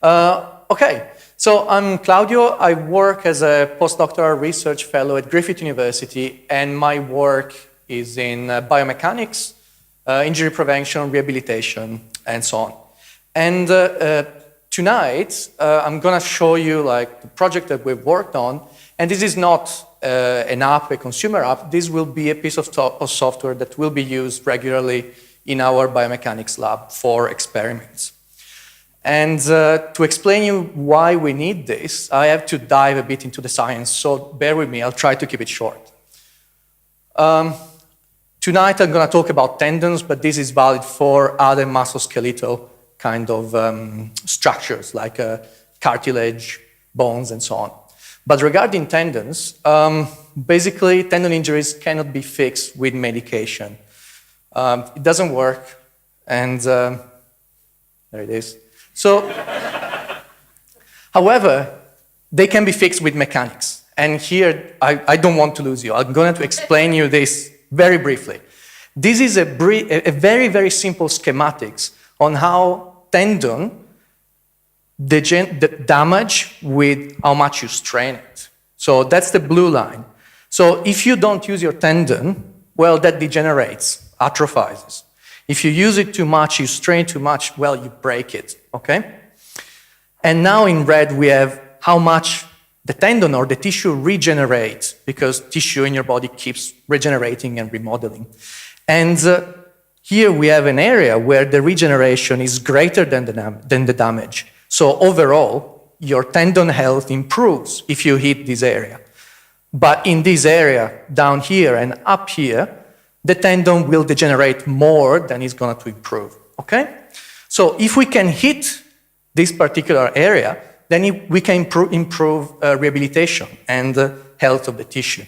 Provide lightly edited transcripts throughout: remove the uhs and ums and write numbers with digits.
Okay, so I'm Claudio. I work as a postdoctoral research fellow at Griffith University, and my work is in biomechanics, injury prevention, rehabilitation, and so on. And tonight, I'm going to show you like the project that we've worked on, and this is not an app, a consumer app. This will be a piece of software that will be used regularly in our biomechanics lab for experiments. And to explain you why we need this, I have to dive a bit into the science, so bear with me, I'll try to keep it short. Tonight I'm going to talk about tendons, but this is valid for other musculoskeletal kind of structures like cartilage, bones, and so on. But regarding tendons, basically tendon injuries cannot be fixed with medication. It doesn't work, and there it is. So, however, they can be fixed with mechanics. And here, I don't want to lose you. I'm going to explain you this very briefly. This is a very, very simple schematics on how tendon damage with how much you strain it. So that's the blue line. So if you don't use your tendon, well, that degenerates, atrophies. If you use it too much, you strain too much, well, you break it, okay? And now in red, we have how much the tendon or the tissue regenerates, because tissue in your body keeps regenerating and remodeling. And here we have an area where the regeneration is greater than the damage. So overall, your tendon health improves if you hit this area. But in this area, down here and up here, the tendon will degenerate more than it's going to improve, okay? So if we can hit this particular area, then we can improve rehabilitation and health of the tissue.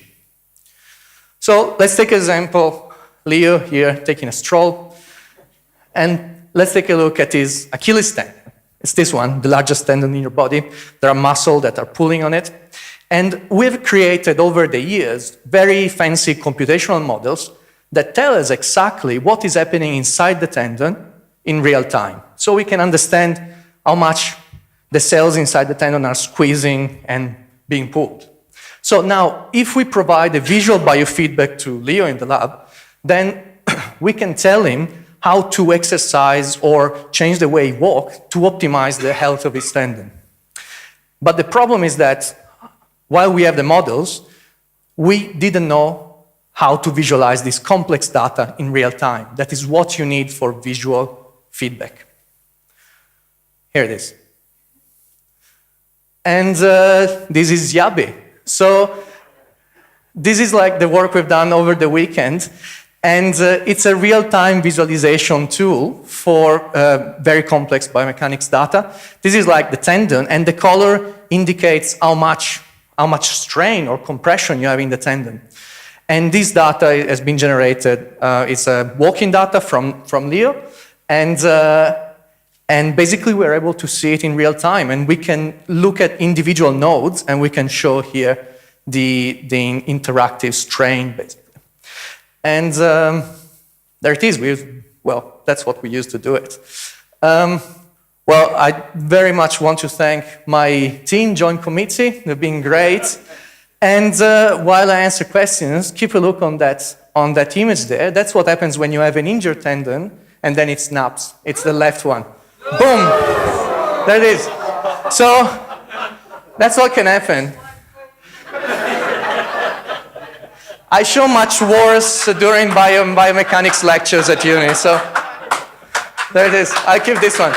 So let's take an example, Leo here taking a stroll, and let's take a look at his Achilles tendon. It's this one, the largest tendon in your body. There are muscles that are pulling on it. And we've created over the years very fancy computational models that tell us exactly what is happening inside the tendon in real time. So we can understand how much the cells inside the tendon are squeezing and being pulled. So now, if we provide a visual biofeedback to Leo in the lab, then we can tell him how to exercise or change the way he walks to optimize the health of his tendon. But the problem is that while we have the models, we didn't know how to visualize this complex data in real time. That is what you need for visual feedback. Here it is. And this is Yabe. So this is like the work we've done over the weekend. And it's a real-time visualization tool for very complex biomechanics data. This is like the tendon, and the color indicates how much strain or compression you have in the tendon. And this data has been generated, it's walking data from Leo, and basically we're able to see it in real time, and we can look at individual nodes, and we can show here the interactive strain, basically. And there it is. Well, that's what we use to do it. Well, I very much want to thank my team, Joint Committee. They've been great. And while I answer questions, keep a look on that image there. That's what happens when you have an injured tendon and then it snaps. It's the left one. Boom! There it is. So that's what can happen. I show much worse during biomechanics lectures at uni, so there it is. I'll keep this one.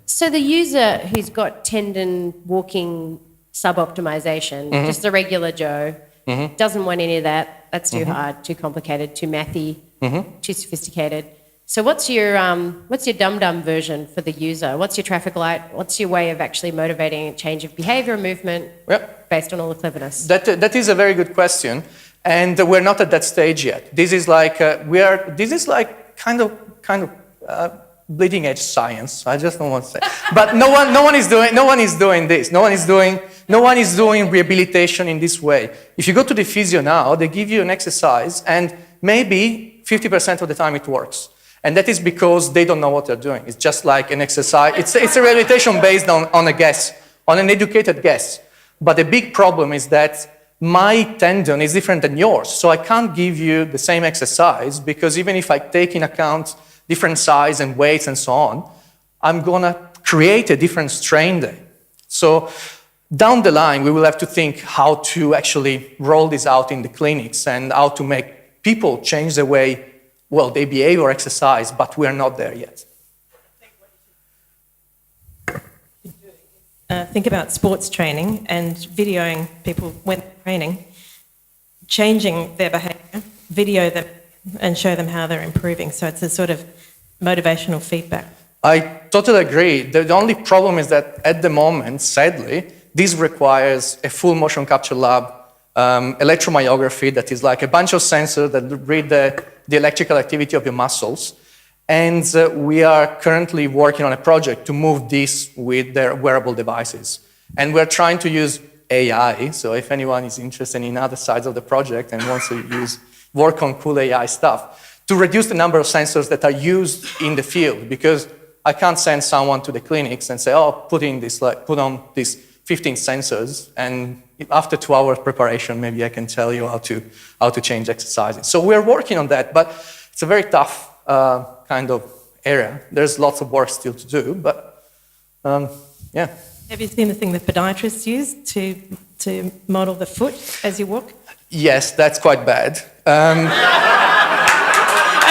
So the user who's got tendon walking suboptimization, just a regular Joe, doesn't want any of that. That's too hard, too complicated, too mathy, too sophisticated. So what's your dum-dum version for the user? What's your traffic light? What's your way of actually motivating a change of behavior and movement based on all the cleverness? That is a very good question, and we're not at that stage yet. This is like kind of bleeding edge science. I just don't want to say, but no one is doing this. No one is doing rehabilitation in this way. If you go to the physio now, they give you an exercise and maybe 50% of the time it works. And that is because they don't know what they're doing. It's just like an exercise. It's a rehabilitation based on a guess, on an educated guess. But the big problem is that my tendon is different than yours. So I can't give you the same exercise because even if I take in account different size and weights and so on, I'm going to create a different strain there. So down the line, we will have to think how to actually roll this out in the clinics and how to make people change the way, well, they behave or exercise, but we are not there yet. Think about sports training and videoing people when they're training, changing their behaviour, video them and show them how they're improving. So it's a sort of motivational feedback. I totally agree. The only problem is that at the moment, sadly, this requires a full motion capture lab, electromyography that is like a bunch of sensors that read the electrical activity of your muscles. And we are currently working on a project to move this with their wearable devices. And we're trying to use AI. So if anyone is interested in other sides of the project and wants to work on cool AI stuff, to reduce the number of sensors that are used in the field, because I can't send someone to the clinics and say, oh, put on these 15 sensors, and after 2 hours preparation, maybe I can tell you how to change exercises. So we're working on that, but it's a very tough kind of area. There's lots of work still to do, but yeah. Have you seen the thing that podiatrists use to model the foot as you walk? Yes, that's quite bad.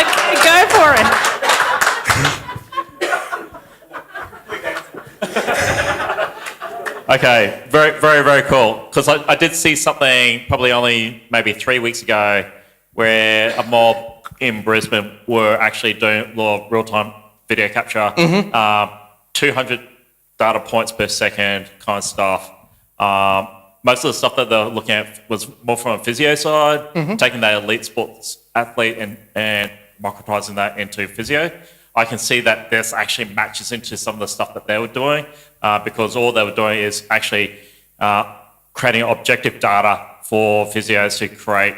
Okay, go for it. Okay, very, very, very cool. Because I did see something probably only maybe 3 weeks ago where a mob in Brisbane were actually doing a lot of real-time video capture, 200 data points per second kind of stuff. Most of the stuff that they're looking at was more from a physio side, taking that elite sports athlete and microtising that into physio. I can see that this actually matches into some of the stuff that they were doing because all they were doing is actually creating objective data for physios to create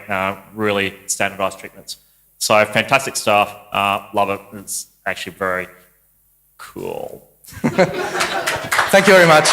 really standardised treatments. So fantastic stuff. Love it. It's actually very cool. Thank you very much.